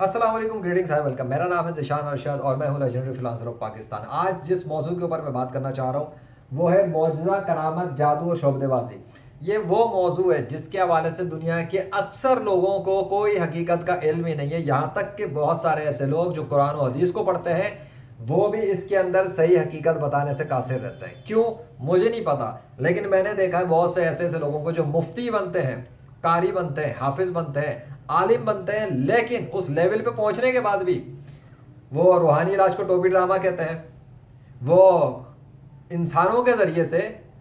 السلام علیکم، گریٹنگس ہے، ویلکم. میرا نام ہے ذیشان ارشد اور میں ہوں لیجنڈری فریلانسر آف پاکستان. آج جس موضوع کے اوپر میں بات کرنا چاہ رہا ہوں وہ ہے معجزہ، کرامت، جادو اور شعبدے بازی. یہ وہ موضوع ہے جس کے حوالے سے دنیا کے اکثر لوگوں کو کوئی حقیقت کا علم ہی نہیں ہے. یہاں تک کہ بہت سارے ایسے لوگ جو قرآن و حدیث کو پڑھتے ہیں وہ بھی اس کے اندر صحیح حقیقت بتانے سے قاصر رہتے ہیں. کیوں؟ مجھے نہیں پتا، لیکن میں نے دیکھا ہے بہت سے ایسے ایسے لوگوں کو جو مفتی بنتے ہیں، قاری بنتے ہیں، حافظ بنتے ہیں، عالم بنتے ہیں، لیکن اس لیول پہ پہنچنے کے بعد بھی وہ روحانی علاج کو ٹوپی ڈرامہ کہتے ہیں. وہ انسانوں کے ذریعے سے،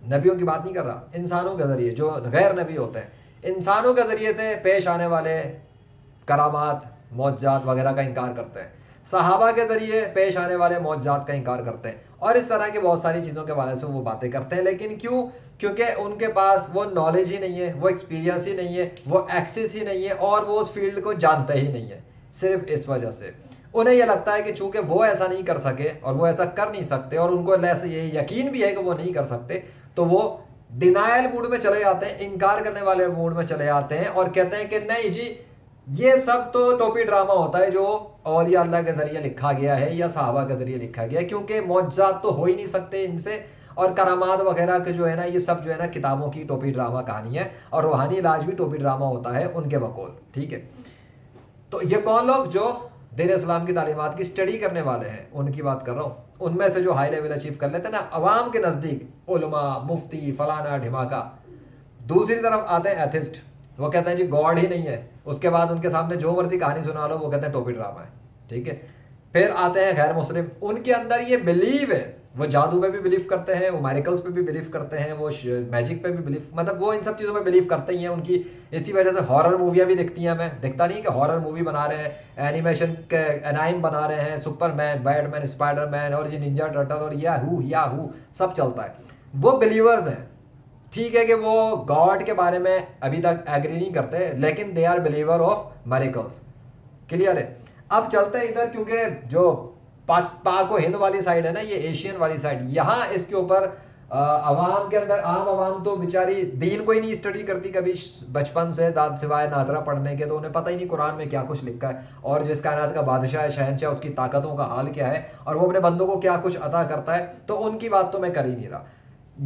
نبیوں کی بات نہیں کر رہا، انسانوں کے ذریعے جو غیر نبی ہوتے ہیں، انسانوں کے ذریعے سے پیش آنے والے کرامات، معجزات وغیرہ کا انکار کرتے ہیں. صحابہ کے ذریعے پیش آنے والے معجزات کا انکار کرتے ہیں، اور اس طرح کی بہت ساری چیزوں کے بارے سے وہ باتیں کرتے ہیں. لیکن کیوں؟ کیونکہ ان کے پاس وہ نالج ہی نہیں ہے، وہ ایکسپیرینس ہی نہیں ہے، وہ ایکسیس ہی نہیں ہے، اور وہ اس فیلڈ کو جانتے ہی نہیں ہے. صرف اس وجہ سے انہیں یہ لگتا ہے کہ چونکہ وہ ایسا نہیں کر سکے اور وہ ایسا کر نہیں سکتے، اور ان کو یہ یقین بھی ہے کہ وہ نہیں کر سکتے، تو وہ ڈینائل موڈ میں چلے جاتے ہیں، انکار کرنے والے موڈ میں چلے جاتے ہیں، اور کہتے ہیں کہ نہیں جی، یہ سب تو ٹوپی ڈرامہ ہوتا ہے جو اولیاء اللہ کے ذریعے لکھا گیا ہے یا صحابہ کے ذریعے لکھا گیا ہے، کیونکہ معجزات تو ہو ہی نہیں سکتے ان سے، اور کرامات وغیرہ کے جو ہے نا، یہ سب جو ہے نا کتابوں کی ٹوپی ڈرامہ کہانی ہے، اور روحانی علاج بھی ٹوپی ڈرامہ ہوتا ہے ان کے بقول. ٹھیک ہے، تو یہ کون لوگ جو دین اسلام کی تعلیمات کی اسٹڈی کرنے والے ہیں ان کی بات کر رہا ہوں. ان میں سے جو ہائی لیول اچیو کر لیتے ہیں نا عوام کے نزدیک، علماء، مفتی، فلانا ڈھماکہ. دوسری طرف آتے ہیں ایتھسٹ، وہ کہتے ہیں جی گاڈ ہی نہیں ہے. اس کے بعد ان کے سامنے جو مرضی کہانی سنا لو وہ کہتے ہیں ٹوپی ڈرامہ ہے. ٹھیک ہے، پھر آتے ہیں غیر مسلم، ان کے اندر یہ بلیو ہے، وہ جادو پہ بھی بلیو کرتے ہیں، وہ میریکلس پہ بھی بلیو کرتے ہیں، وہ میجک پہ بھی بلیو، مطلب وہ ان سب چیزوں پہ بلیو کرتے ہی ہیں. ان کی اسی وجہ سے ہارر موویاں بھی دکھتی ہیں. ہمیں دکھتا نہیں کہ ہارر مووی بنا رہے ہیں، اینیمیشن کے انائم بنا رہے ہیں، سپر مین، بیٹ مین، اسپائڈر مین، اور یہ ننجا ٹرٹل اور یا ہو سب چلتا ہے. وہ بلیورز ہیں. ٹھیک ہے کہ وہ گاڈ کے بارے میں ابھی تک ایگری نہیں کرتے، لیکن they are believer of miracles. Clear ہے؟ اب چلتے ہیں ادھر، کیونکہ جو پاک و ہند والی سائڈ ہے نا، یہ ایشین والی سائڈ، یہاں اس کے اوپر عوام کے اندر، عام عوام تو بیچاری دین کو ہی نہیں اسٹڈی کرتی کبھی بچپن سے، ذات سوائے ناظرہ پڑھنے کے، تو انہیں پتہ ہی نہیں قرآن میں کیا کچھ لکھا ہے، اور جس کائنات کا بادشاہ ہے، شہنشاہ، اس کی طاقتوں کا حال کیا ہے، اور وہ اپنے بندوں کو کیا کچھ عطا کرتا ہے. تو ان کی بات تو میں کر ہی نہیں رہا.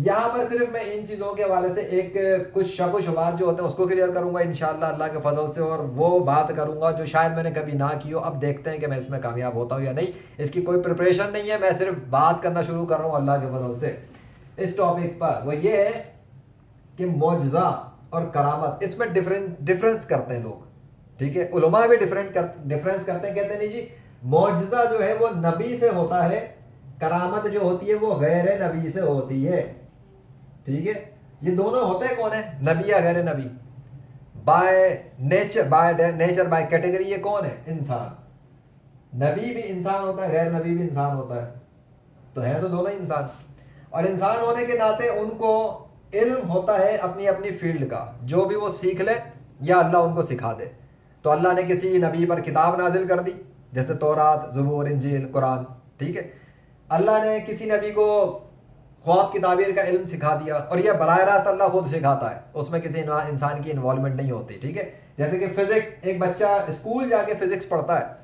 یہاں پر صرف میں ان چیزوں کے حوالے سے ایک کچھ شک و شبہات جو ہوتے ہیں اس کو کلیئر کروں گا انشاءاللہ اللہ کے فضل سے، اور وہ بات کروں گا جو شاید میں نے کبھی نہ کی ہو. اب دیکھتے ہیں کہ میں اس میں کامیاب ہوتا ہوں یا نہیں. اس کی کوئی پریپریشن نہیں ہے، میں صرف بات کرنا شروع کر رہا ہوں اللہ کے فضل سے اس ٹاپک پر. وہ یہ ہے کہ معجزہ اور کرامت، اس میں ڈفرینس کرتے ہیں لوگ. ٹھیک ہے، علماء بھی ڈفرینس کرتے ہیں، کہتے ہیں نہیں جی معجزہ جو ہے وہ نبی سے ہوتا ہے، کرامت جو ہوتی ہے وہ غیر نبی سے ہوتی ہے. ٹھیک ہے، یہ دونوں ہوتے ہیں کون ہیں؟ نبی یا غیر نبی. بائی نیچر بائی کیٹیگری یہ کون ہے؟ انسان. نبی بھی انسان ہوتا ہے، غیر نبی بھی انسان ہوتا ہے، تو ہے تو دونوں انسان. اور انسان ہونے کے ناطے ان کو علم ہوتا ہے اپنی اپنی فیلڈ کا، جو بھی وہ سیکھ لے یا اللہ ان کو سکھا دے. تو اللہ نے کسی نبی پر کتاب نازل کر دی، جیسے تورات، زبور، انجیل، قرآن. ٹھیک ہے، اللہ نے کسی نبی کو خواب کی تعبیر کا علم سکھا دیا، اور یہ براہ راست اللہ خود سکھاتا ہے، اس میں کسی انسان کی انوالومنٹ نہیں ہوتی. ٹھیک ہے، جیسے کہ فزکس، ایک بچہ اسکول جا کے فزکس پڑھتا ہے،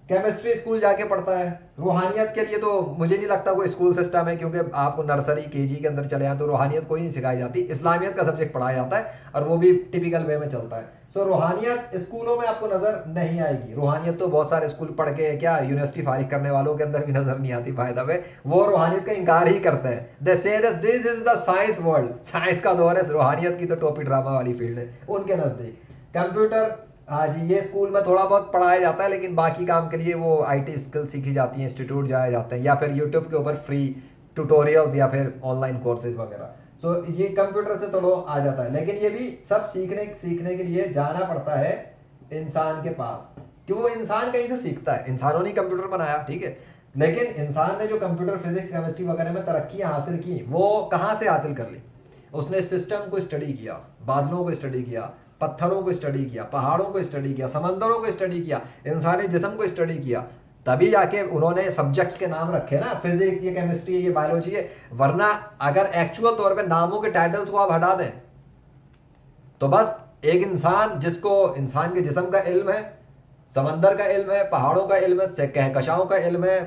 کیمسٹری اسکول جا کے پڑھتا ہے. روحانیت کے لیے تو مجھے نہیں لگتا کوئی اسکول سسٹم ہے، کیونکہ آپ کو نرسری کے جی کے اندر چلے جائیں تو روحانیت کوئی نہیں سکھائی جاتی. اسلامیت کا سبجیکٹ پڑھایا جاتا ہے، اور وہ بھی ٹپیکل وے میں چلتا ہے. سو روحانیت اسکولوں میں آپ کو نظر نہیں آئے گی. روحانیت تو بہت سارے اسکول پڑھ کے کیا یونیورسٹی فارغ کرنے والوں کے اندر بھی نظر نہیں آتی. بائی دا وے وہ روحانیت کا انکار ہی کرتے ہیں. دے سے that this is the science world, science کا دور ہے، روحانیت کی تو ٹوپی ڈرامہ والی فیلڈ ہے ان کے نزدیک. کمپیوٹر، ہاں جی یہ اسکول میں تھوڑا بہت پڑھایا جاتا ہے، لیکن باقی کام کے لیے وہ آئی ٹی اسکل سیکھی جاتی ہیں، انسٹیٹیوٹ جایا جاتے ہیں، یا پھر یوٹیوب کے اوپر فری ٹیوٹوریلز یا پھر آن لائن کورسز وغیرہ. سو یہ کمپیوٹر سے تو آ جاتا ہے، لیکن یہ بھی سب سیکھنے کے لیے جانا پڑتا ہے انسان کے پاس. کیوں؟ انسان کہیں سے سیکھتا ہے، انسانوں نے کمپیوٹر بنایا. ٹھیک ہے، لیکن انسان نے جو کمپیوٹر، فزکس، کیمسٹری وغیرہ میں ترقیاں حاصل کی، وہ کہاں سے حاصل کر لی؟ اس نے سسٹم کو اسٹڈی کیا، بادلوں کو اسٹڈی کیا، پتھروں کو اسٹڈی کیا، پہاڑوں کو اسٹڈی کیا، سمندروں کو اسٹڈی کیا، انسانی جسم کو اسٹڈی کیا. تبھی جا کے انہوں نے سبجیکٹس کے نام رکھے نا، فزکس، یہ کیمسٹری، یہ بایولوجی ہے. ورنہ اگر ایکچوئل طور پہ ناموں کے ٹائٹلز کو آپ ہٹا دیں تو بس ایک انسان جس کو انسان کے جسم کا علم ہے، سمندر کا علم ہے، پہاڑوں کا علم ہے، کہکشاؤں کا علم ہے،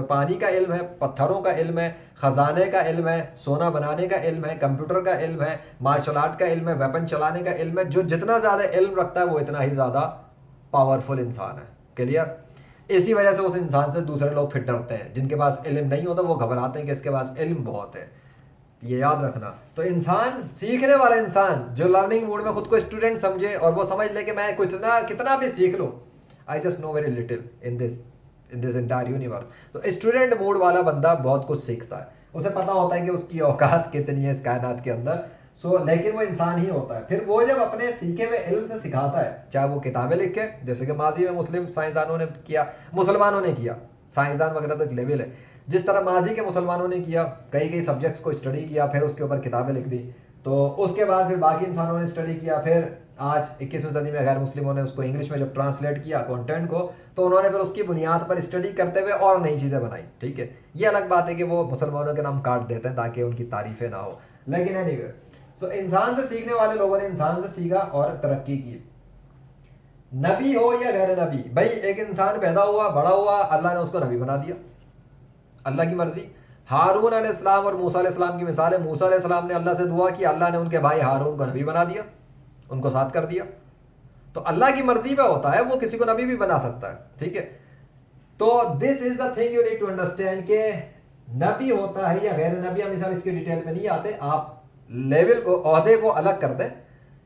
پانی کا علم ہے، پتھروں کا علم ہے، خزانے کا علم ہے، سونا بنانے کا علم ہے، کمپیوٹر کا علم ہے، مارشل آرٹ کا علم ہے، ویپن چلانے کا علم ہے. جو جتنا زیادہ علم رکھتا ہے وہ اتنا ہی زیادہ پاورفل انسان ہے. کلیئر؟ اسی وجہ سے اس انسان سے دوسرے لوگ پھر ڈرتے ہیں. جن کے پاس علم نہیں ہوتا وہ گھبراتے ہیں کہ اس کے پاس علم بہت ہے. یہ یاد رکھنا. تو انسان، سیکھنے والا انسان جو لرننگ موڈ میں خود کو اسٹوڈنٹ سمجھے اور وہ سمجھ لے کہ میں کتنا بھی سیکھ لوں، I just know very little in this entire universe. تو اسٹوڈنٹ موڈ والا بندہ بہت کچھ سیکھتا ہے، اسے پتہ ہوتا ہے کہ اس کی اوقات کتنی ہے اس کائنات کے اندر. لیکن وہ انسان ہی ہوتا ہے. پھر وہ جب اپنے سیکھے ہوئے علم سے سکھاتا ہے، چاہے وہ کتابیں لکھے جیسے کہ ماضی میں مسلم سائنسدانوں نے کیا، مسلمانوں نے کیا، سائنسدان وغیرہ تو ایک لیول ہے، جس طرح ماضی کے مسلمانوں نے کیا، کئی سبجیکٹس کو اسٹڈی کیا، پھر اس کے اوپر کتابیں لکھ دی. تو اس کے بعد پھر باقی انسانوں نے اسٹڈی کیا، پھر آج 21ویں صدی میں غیر مسلموں نے اس کو انگلش میں جب ٹرانسلیٹ کیا کنٹینٹ کو، تو انہوں نے پھر اس کی بنیاد پر اسٹڈی کرتے ہوئے اور نئی چیزیں بنائی. ٹھیک ہے، یہ الگ بات ہے کہ وہ مسلمانوں کے نام کاٹ دیتے ہیں تاکہ ان کی تعریفیں نہ ہو. لیکن اینی وے، سو انسان سے سیکھنے والے لوگوں نے انسان سے سیکھا اور ترقی کی. نبی ہو یا غیر نبی، بھائی ایک انسان پیدا ہوا، بڑا ہوا، اللہ نے اس کو نبی بنا دیا، اللہ کی مرضی. ہارون علیہ السلام اور موسیٰ علیہ السلام کی مثال ہے. موسیٰ علیہ السلام نے اللہ سے دعا کی، اللہ نے ان کے بھائی ہارون کو نبی بنا دیا، ان کو ساتھ کر دیا. تو اللہ کی مرضی پہ ہوتا ہے، وہ کسی کو نبی بھی بنا سکتا ہے. ٹھیک ہے، تو this is the thing you need to understand کہ نبی ہوتا ہے یا غیر نبی. ہم اس کی ڈیٹیل میں نہیں آتے. آپ لیول کو، عہدے کو الگ کر دیں.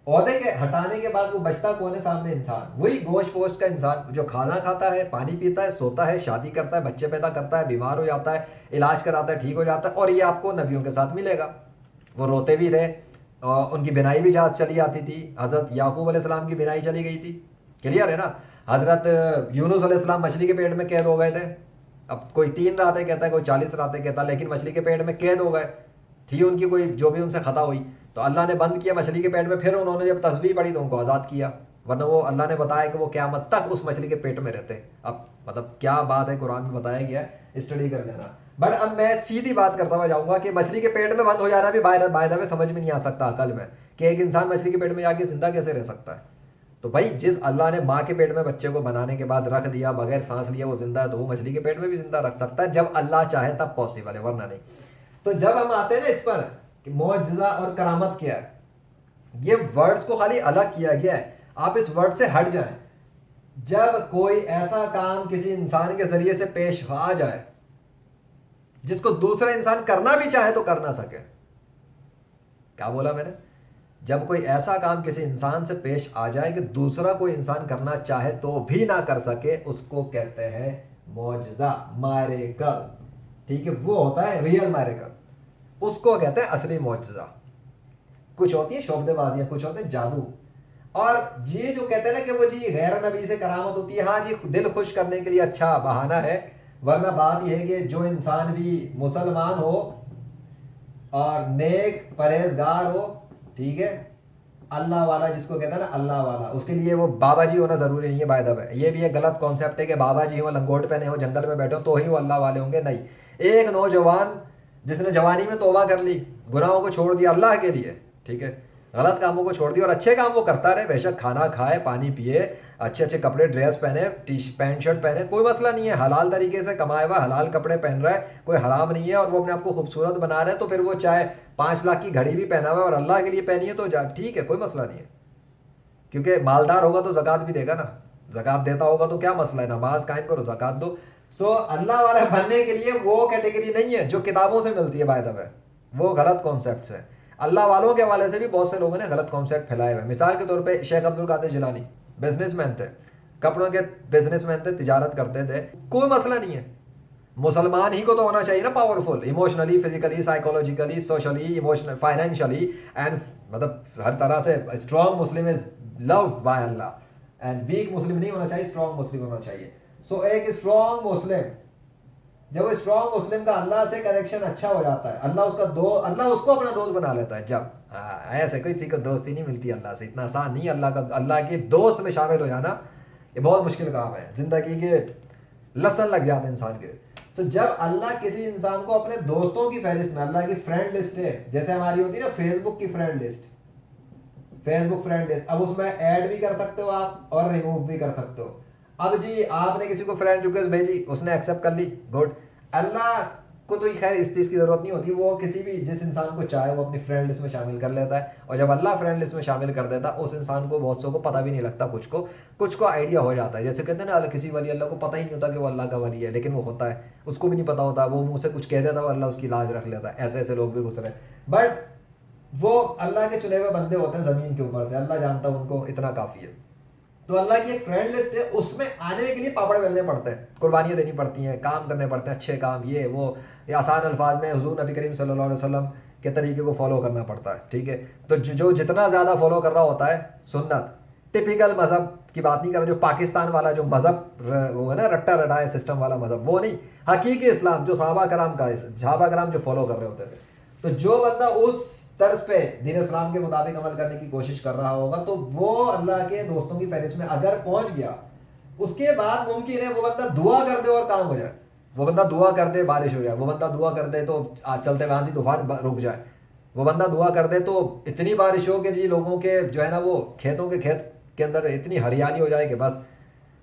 عہدے کے ہٹانے کے بعد وہ بچتا کون ہے سامنے؟ انسان. وہی گوشت پوشت کا انسان جو کھانا کھاتا ہے، پانی پیتا ہے، سوتا ہے، شادی کرتا ہے، بچے پیدا کرتا ہے، بیمار ہو جاتا ہے، علاج کراتا ہے، ٹھیک ہو جاتا ہے. اور یہ آپ کو نبیوں کے ساتھ ملے گا. وہ روتے بھی تھے، اور ان کی بینائی بھی چلی آتی تھی. حضرت یعقوب علیہ السلام کی بینائی چلی گئی تھی. کلیئر ہے نا؟ حضرت یونس علیہ السلام مچھلی کے پیٹ میں قید ہو گئے تھے. اب کوئی 3 راتیں کہتا ہے، کوئی 40 راتیں کہتا ہے، لیکن مچھلی کے پیٹ میں قید ہو گئے. تھی ان کی کوئی جو بھی ان سے خطا ہوئی تو اللہ نے بند کیا مچھلی کے پیٹ میں. پھر انہوں نے جب تسبیح پڑھی تو ان کو آزاد کیا، ورنہ وہ اللہ نے بتایا کہ وہ قیامت تک اس مچھلی کے پیٹ میں رہتے. اب مطلب کیا بات ہے، قرآن میں بتایا گیا ہے، اسٹڈی کر لینا. بٹ اب میں سیدھی بات کرتا ہوا جاؤں گا کہ مچھلی کے پیٹ میں بند ہو جانا بھی بائی دا وے سمجھ میں نہیں آ سکتا عقل میں، کہ ایک انسان مچھلی کے پیٹ میں جا کے زندہ کیسے رہ سکتا ہے. تو بھائی جس اللہ نے ماں کے پیٹ میں بچے کو بنانے کے بعد رکھ دیا، بغیر سانس لیے وہ زندہ ہے، تو وہ مچھلی کے پیٹ میں بھی زندہ رکھ سکتا ہے جب اللہ چاہے تب پاسبل ہے، ورنہ نہیں. تو جب ہم آتے ہیں نا اس پر کہ معجزہ اور کرامت کیا ہے، یہ ورڈز کو خالی الگ کیا گیا ہے. آپ اس ورڈ سے ہٹ جائیں. جب کوئی ایسا کام کسی انسان کے ذریعے سے پیش آ جائے جس کو دوسرا انسان کرنا بھی چاہے تو کر نہ سکے. کیا بولا میں نے؟ جب کوئی ایسا کام کسی انسان سے پیش آ جائے کہ دوسرا کوئی انسان کرنا چاہے تو بھی نہ کر سکے، اس کو کہتے ہیں معجزہ، میریکل. ٹھیک ہے، وہ ہوتا ہے ریئل میریکل، اس کو کہتے ہیں اصلی معجزہ. کچھ ہوتی ہیں شعبدے بازیاں، کچھ ہوتے ہیں جادو. اور یہ جو کہتے ہیں نا کہ وہ جی غیر نبی سے کرامت ہوتی ہے، ہاں جی دل خوش کرنے کے لیے اچھا بہانہ ہے. ورنہ بات یہ ہے کہ جو انسان بھی مسلمان ہو اور نیک پرہیزگار ہو، ٹھیک ہے، اللہ والا جس کو کہتا ہے نا اللہ والا، اس کے لیے وہ بابا جی ہونا ضروری نہیں ہے. بائی دا وے یہ بھی ایک غلط کانسیپٹ ہے کہ بابا جی ہوں، لنگوٹ پہنے ہوں، جنگل میں بیٹھے ہوں تو ہی وہ اللہ والے ہوں گے. نہیں. ایک نوجوان جس نے جوانی میں توبہ کر لی، گناہوں کو چھوڑ دیا اللہ کے لیے، ٹھیک ہے، غلط کاموں کو چھوڑ دیا اور اچھے کام وہ کرتا رہے، بے شک کھانا کھائے، پانی پیے، اچھے اچھے کپڑے ڈریس پہنے، پینٹ شرٹ پہنے، کوئی مسئلہ نہیں ہے. حلال طریقے سے کمائے ہوا حلال کپڑے پہن رہا ہے، کوئی حرام نہیں ہے، اور وہ اپنے آپ کو خوبصورت بنا رہے ہیں. تو پھر وہ چاہے 5 لاکھ کی گھڑی بھی پہنا ہوا ہے اور اللہ کے لیے پہنی ہے تو ٹھیک ہے، کوئی مسئلہ نہیں ہے. کیونکہ مالدار ہوگا تو زکوٰۃ بھی دے گا نا، زکوٰۃ دیتا ہوگا تو کیا مسئلہ ہے، نماز قائم کرو، زکوٰۃ دو. سو اللہ والا بننے کے لیے وہ کیٹیگری نہیں ہے جو کتابوں سے ملتی ہے. بائی دا وے وہ غلط کانسیپٹس ہیں. اللہ والوں کے حوالے سے بھی بہت سے لوگوں نے غلط کانسیپٹ پھیلائے ہوئے ہیں. مثال کے طور پہ شیخ عبد القادر جیلانی بزنس مین تھے، کپڑوں کے بزنس مین تھے، تجارت کرتے تھے، کوئی مسئلہ نہیں ہے. مسلمان ہی کو تو ہونا چاہیے نا powerful, emotionally, physically, psychologically, socially, emotional, financially, and مطلب ہر طرح سے. اسٹرانگ مسلم از لو بائی اللہ، اینڈ ویک مسلم نہیں ہونا چاہیے، اسٹرانگ مسلم ہونا چاہیے. سو ایک اسٹرانگ مسلم، جب وہ اسٹرانگ مسلم کا اللہ سے کنیکشن اچھا ہو جاتا ہے، اللہ اس کو اپنا دوست بنا لیتا ہے. جب ایسے کسی کو دوستی نہیں ملتی اللہ سے، اتنا آسان نہیں. اللہ کے دوست میں شامل ہو جانا یہ بہت مشکل کام ہے، زندگی کے لسن لگ جاتے ہیں انسان کے. تو جب اللہ کسی انسان کو اپنے دوستوں کی فہرست میں، اللہ کی فرینڈ لسٹ ہے، جیسے ہماری ہوتی ہے نا فیس بک کی فرینڈ لسٹ، فیس بک فرینڈ لسٹ، اب اس میں ایڈ بھی کر سکتے ہو آپ اور ریموو بھی کر سکتے ہو. اب جی آپ نے کسی کو فرینڈ ریکویسٹ بھیجی، اس نے ایکسیپٹ کر لی، گڈ. اللہ کو تو خیر اس چیز کی ضرورت نہیں ہوتی، وہ کسی بھی جس انسان کو چاہے وہ اپنی فرینڈ لسٹ میں شامل کر لیتا ہے. اور جب اللہ فرینڈ لسٹ میں شامل کر دیتا ہے اس انسان کو بہت سو کو پتہ بھی نہیں لگتا، کچھ کو آئیڈیا ہو جاتا ہے. جیسے کہتے ہیں نا کسی ولی اللہ کو پتہ ہی نہیں ہوتا کہ وہ اللہ کا ولی ہے، لیکن وہ ہوتا ہے، اس کو بھی نہیں پتہ ہوتا، وہ منہ سے کچھ کہہ دیتا ہے اور اللہ اس کی لاج رکھ لیتا ہے. ایسے ایسے لوگ بھی گزرے، بٹ وہ اللہ کے چنے ہوئے بندے ہوتے ہیں زمین کے اوپر سے، اللہ جانتا ہے ان کو، اتنا کافی ہے. تو اللہ کی ایک فرینڈ لسٹ ہے، اس میں آنے کے لیے پاپڑ بیلنے پڑتے ہیں، قربانیاں دینی پڑتی ہیں، کام کرنے پڑتے ہیں، اچھے کام، یہ وہ، یہ آسان الفاظ میں حضور نبی کریم صلی اللہ علیہ وسلم کے طریقے کو فالو کرنا پڑتا ہے. ٹھیک ہے، تو جو جتنا زیادہ فالو کر رہا ہوتا ہے سنت، ٹپیکل مذہب کی بات نہیں کر رہا، جو پاکستان والا جو مذہب وہ ہے نا رٹا رٹائے سسٹم والا مذہب، وہ نہیں، حقیقی اسلام جو صحابہ کرام جو فالو کر رہے ہوتے تھے. تو جو بندہ اس طرز پہ دین اسلام کے مطابق عمل کرنے کی کوشش کر رہا ہوگا تو وہ اللہ کے دوستوں کی فہرست میں اگر پہنچ گیا، اس کے بعد ممکن ہے وہ بندہ دعا کر دے اور کام ہو جائے، وہ بندہ دعا کر دے بارش ہو جائے، وہ بندہ دعا کر دے تو چلتے ہوئے آندھی طوفان رک جائے، وہ بندہ دعا کر دے تو اتنی بارش ہو کہ جی لوگوں کے جو ہے نا وہ کھیتوں کے کھیت کے اندر اتنی ہریالی ہو جائے کہ بس،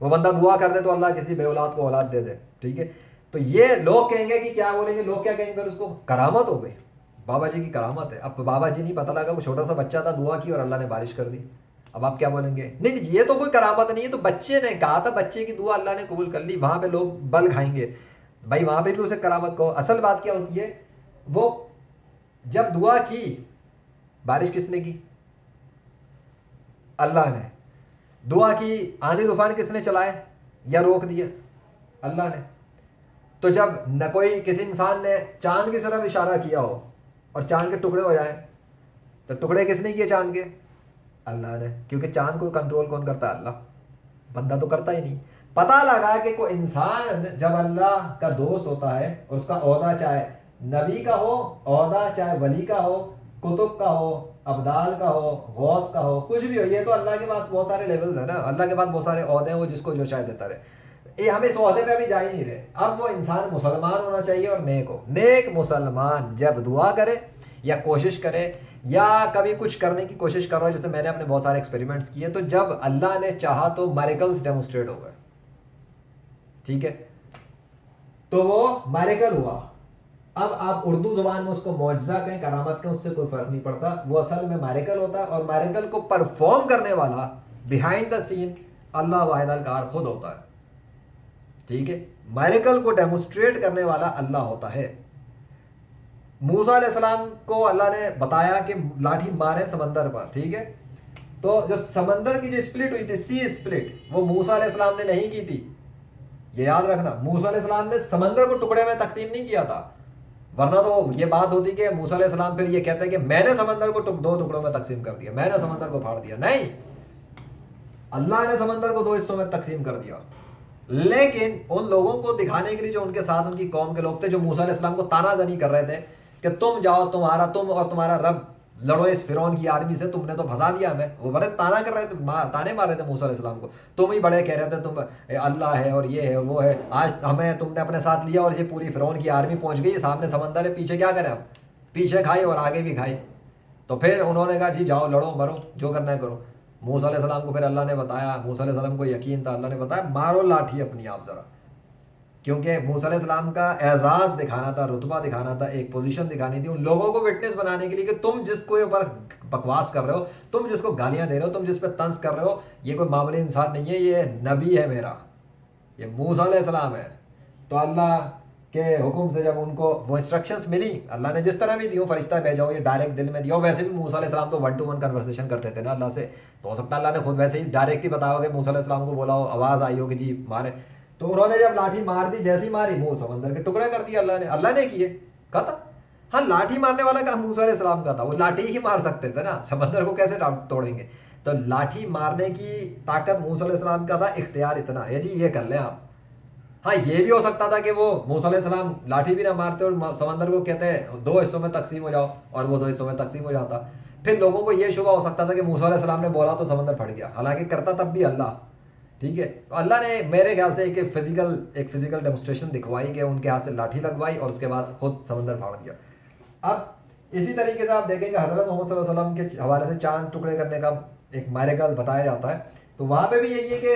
وہ بندہ دعا کر دے تو اللہ کسی بے اولاد کو اولاد دے دے. ٹھیک ہے، تو یہ لوگ کہیں گے کہ کیا بولیں گے، لوگ کیا کہیں گے پھر اس کو، کرامت ہو گئی، بابا جی کی کرامت ہے. اب بابا جی نہیں، پتہ لگا وہ چھوٹا سا بچہ تھا، دعا کی اور اللہ نے بارش کر دی. اب آپ کیا بولیں گے، نہیں یہ تو کوئی کرامت نہیں ہے، تو بچے نے کہا تھا، بچے کی دعا اللہ نے قبول کر لی، وہاں پہ لوگ بل کھائیں گے بھائی، وہاں پہ بھی اسے کرامت کہو. اصل بات کیا ہوتی ہے، وہ جب دعا کی، بارش کس نے کی، اللہ نے. دعا کی، آندھی طوفان کس نے چلائے یا روک دیا، اللہ نے. تو جب نہ کوئی کسی انسان نے چاند کی طرف اشارہ کیا ہو اور چاند کے ٹکڑے ہو جائیں، تو ٹکڑے کس نے کیے چاند کے، اللہ نے. کیونکہ چاند کو کنٹرول کون کرتا ہے، اللہ، بندہ تو کرتا ہی نہیں. پتہ لگا کہ کوئی انسان جب اللہ کا دوست ہوتا ہے اور اس کا عہدہ چاہے نبی کا ہو، عہدہ چاہے ولی کا ہو، کتب کا ہو، ابدال کا ہو، غوث کا ہو، کچھ بھی ہو، یہ تو اللہ کے پاس بہت سارے لیولز ہیں نا، اللہ کے پاس بہت سارے عہدے ہیں، وہ جس کو جو چاہے دیتا رہے. یہ ہم اس عہدے پہ بھی جا ہی نہیں رہے. اب وہ انسان مسلمان ہونا چاہیے اور نیک ہو. نیک مسلمان جب دعا کرے یا کوشش کرے یا کبھی کچھ کرنے کی کوشش کر رہا ہو، جیسے میں نے اپنے بہت سارے ایکسپیریمنٹس کیے، تو جب اللہ نے چاہا تو میریکلز ڈیمونسٹریٹ ہو گئے. ٹھیک ہے، تو وہ میریکل ہوا. اب آپ اردو زبان میں اس کو معجزہ کہیں، کرامت کہیں، اس سے کوئی فرق نہیں پڑتا، وہ اصل میں میریکل ہوتا ہے. اور میریکل کو پرفارم کرنے والا بیہائنڈ دا سین اللہ واحد القہار خود ہوتا ہے. ٹھیک ہے، میریکل کو ڈیمونسٹریٹ کرنے والا اللہ ہوتا ہے. موسیٰ علیہ السلام کو اللہ نے بتایا کہ لاٹھی مارے سمندر پر. ٹھیک ہے، تو جو سمندر کی جو اسپلٹ ہوئی تھی، سی اسپلٹ، وہ موسیٰ علیہ السلام نے نہیں کی تھی، یہ یاد رکھنا. موسیٰ علیہ السلام نے سمندر کو ٹکڑے میں تقسیم نہیں کیا تھا، ورنہ تو یہ بات ہوتی کہ موسیٰ علیہ السلام پھر یہ کہتے ہیں کہ میں نے سمندر کو دو ٹکڑوں میں تقسیم کر دیا، میں نے سمندر کو پھاڑ دیا. نہیں، اللہ نے سمندر کو دو حصوں میں تقسیم کر دیا. لیکن ان لوگوں کو دکھانے کے لیے جو ان کے ساتھ ان کی قوم کے لوگ تھے، جو موسیٰ علیہ السلام کو تانا زنی کر رہے تھے کہ تم جاؤ، تم اور تمہارا رب لڑو اس فرعون کی آرمی سے، تم نے تو پھنسا دیا ہمیں. وہ بڑے تانا کر رہے تھے، تانے مار رہے تھے موسیٰ علیہ السلام کو، تم ہی بڑے کہہ رہے تھے تم اللہ ہے اور یہ ہے اور وہ ہے، آج ہمیں تم نے اپنے ساتھ لیا اور یہ پوری فرعون کی آرمی پہنچ گئی، سامنے سمندر ہے، پیچھے کیا کریں ہم، پیچھے کھائی اور آگے بھی کھائی. تو پھر انہوں نے کہا جی جاؤ لڑو مرو جو کرنا ہے کرو. موسیٰ علیہ السلام کو پھر اللہ نے بتایا، موسیٰ علیہ السلام کو یقین تھا، اللہ نے بتایا مارو لاٹھی اپنی آپ ذرا، کیونکہ موسیٰ علیہ السلام کا اعزاز دکھانا تھا، رتبہ دکھانا تھا، ایک پوزیشن دکھانی تھی ان لوگوں کو وٹنس بنانے کے لیے کہ تم جس کو اوپر بکواس کر رہے ہو، تم جس کو گالیاں دے رہے ہو، تم جس پہ طنز کر رہے ہو، یہ کوئی معمولی انسان نہیں ہے، یہ نبی ہے میرا، یہ موسیٰ علیہ السلام ہے. تو اللہ کے حکم سے جب ان کو وہ انسٹرکشنز ملی، اللہ نے جس طرح بھی دی ہو، فرشتہ بھیجا ہو، یہ ڈائریکٹ دل میں دیا ہو. ویسے بھی موسیٰ علیہ السلام تو 1-to-1 کنورسیشن کرتے تھے نا اللہ سے، تو ہو سکتا ہے اللہ نے خود ویسے ہی ڈائریکٹ ہی بتایا ہو کہ موسیٰ علیہ السلام کو بولا ہو، آواز آئی ہو کہ جی مارے. تو انہوں نے جب لاٹھی مار دی، جیسی ماری منہ سمندر کے ٹکڑے کر دیا اللہ نے کیے. کہا تھا ہاں لاٹھی مارنے والا کام موسیٰ علیہ السلام کا تھا، وہ لاٹھی ہی مار سکتے تھے نا، سمندر کو کیسے توڑیں گے. تو لاٹھی مارنے کی طاقت موسیٰ علیہ السلام کا تھا، اختیار اتنا ہے جی یہ کر لیں آپ. ہاں یہ بھی ہو سکتا تھا کہ وہ موسیٰ علیہ السلام لاٹھی بھی نہ مارتے اور سمندر کو کہتے دو حصوں میں تقسیم ہو جاؤ، اور وہ دو حصوں میں تقسیم ہو جاتا. پھر لوگوں کو یہ شبہ ہو سکتا تھا کہ موسیٰ علیہ السلام نے بولا تو سمندر پھٹ گیا، حالانکہ کرتا تب بھی اللہ. ٹھیک ہے، تو اللہ نے میرے خیال سے ایک فزیکل ڈیمونسٹریشن دکھوائی کہ ان کے ہاتھ سے لاٹھی لگوائی اور اس کے بعد خود سمندر پھاڑ دیا. اب اسی طریقے سے آپ دیکھیں گے حضرت محمد صلی اللہ علیہ وسلم کے حوالے سے چاند ٹکڑے کرنے کا ایک میریکل بتایا جاتا ہے. تو وہاں پہ بھی یہی ہے کہ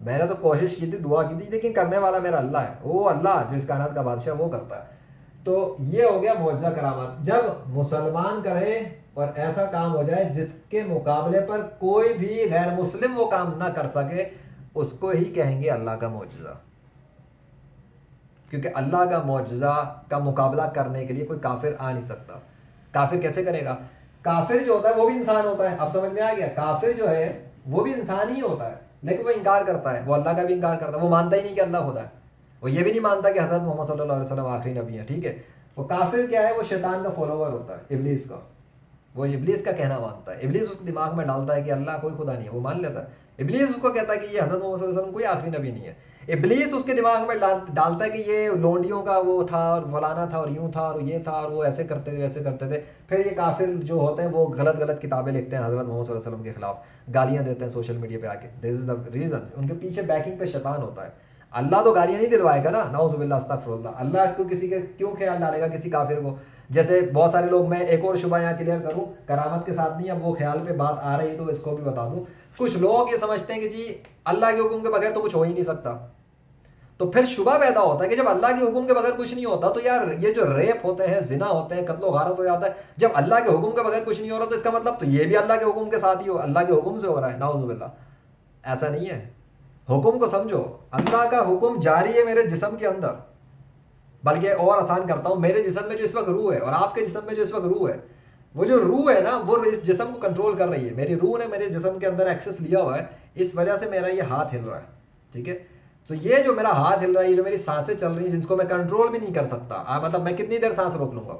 میں نے تو کوشش کی تھی, دعا کی تھی, لیکن کرنے والا میرا اللہ ہے, وہ اللہ جو اس کائنات کا بادشاہ وہ کرتا ہے. تو یہ ہو گیا معجزہ کرامات. جب مسلمان کرے اور ایسا کام ہو جائے جس کے مقابلے پر کوئی بھی غیر مسلم وہ کام نہ کر سکے, اس کو ہی کہیں گے اللہ کا معجزہ. کیونکہ اللہ کا معجزہ کا مقابلہ کرنے کے لیے کوئی کافر آ نہیں سکتا. کافر کیسے کرے گا؟ کافر جو ہوتا ہے وہ بھی انسان ہوتا ہے. اب سمجھ میں آ گیا, کافر جو ہے وہ بھی انسان ہی ہوتا ہے, لیکن وہ انکار کرتا ہے, وہ اللہ کا بھی انکار کرتا ہے, وہ مانتا ہی نہیں کہ اللہ خدا ہے, وہ یہ بھی نہیں مانتا کہ حضرت محمد صلی اللہ علیہ وسلم آخری نبی ہے. ٹھیک ہے, وہ کافر کیا ہے؟ وہ شیطان کا فالوور ہوتا ہے, ابلیس کا. وہ ابلیس کا کہنا مانتا ہے, ابلیس اس کے دماغ میں ڈالتا ہے کہ اللہ کوئی خدا نہیں ہے, وہ مان لیتا ہے. ابلیس اس کو کہتا ہے کہ یہ حضرت محمد صلی اللہ علیہ وسلم کوئی آخری نبی نہیں ہے. ابلیس اس کے دماغ میں ڈالتا ہے کہ یہ لونڈیوں کا وہ تھا اور فلانا تھا اور یوں تھا اور یہ تھا اور وہ ایسے کرتے تھے ویسے کرتے تھے. پھر یہ کافر جو ہوتے ہیں وہ غلط غلط کتابیں لکھتے ہیں حضرت محمد صلی اللہ علیہ وسلم کے خلاف, گالیاں دیتے ہیں سوشل میڈیا پہ آ کے. دس از دا ریزن, ان کے پیچھے بیکنگ پہ شیطان ہوتا ہے. اللہ تو گالیاں نہیں دلوائے گا نا, نعوذ باللہ استغفر اللہ. اللہ کو کسی کے کیوں خیال ڈالے گا کسی کافر کو؟ جیسے بہت سارے لوگ, میں ایک اور شبہ یہاں کلیئر کروں, کرامت کے ساتھ نہیں, اب وہ خیال پہ بات آ رہی ہے تو اس کو بھی بتا دوں. کچھ لوگ یہ سمجھتے ہیں کہ جی اللہ کے حکم کے بغیر تو کچھ ہو ہی نہیں سکتا. تو پھر شبہ پیدا ہوتا ہے کہ جب اللہ کے حکم کے بغیر کچھ نہیں ہوتا تو یار یہ جو ریپ ہوتے ہیں, زنا ہوتے ہیں, قتل و غارت ہو جاتا ہے, جب اللہ کے حکم کے بغیر کچھ نہیں ہو رہا تو اس کا مطلب تو یہ بھی اللہ کے حکم کے ساتھ ہی ہو, اللہ کے حکم سے ہو رہا ہے. نعوذ باللہ, ایسا نہیں ہے. حکم کو سمجھو, اللہ کا حکم جاری ہے میرے جسم کے اندر. بلکہ اور آسان کرتا ہوں, میرے جسم میں جو اس وقت روح ہے اور آپ کے جسم میں جو اس وقت روح ہے, وہ جو روح ہے نا وہ اس جسم کو کنٹرول کر رہی ہے. میری روح نے میرے جسم کے اندر ایکسس لیا ہوا ہے, اس وجہ سے میرا یہ ہاتھ ہل رہا ہے. ٹھیک ہے, تو یہ جو میرا ہاتھ ہل رہا ہے, یہ جو میری سانسیں چل رہی ہیں جن کو میں کنٹرول بھی نہیں کر سکتا, مطلب میں کتنی دیر سانس روک لوں گا؟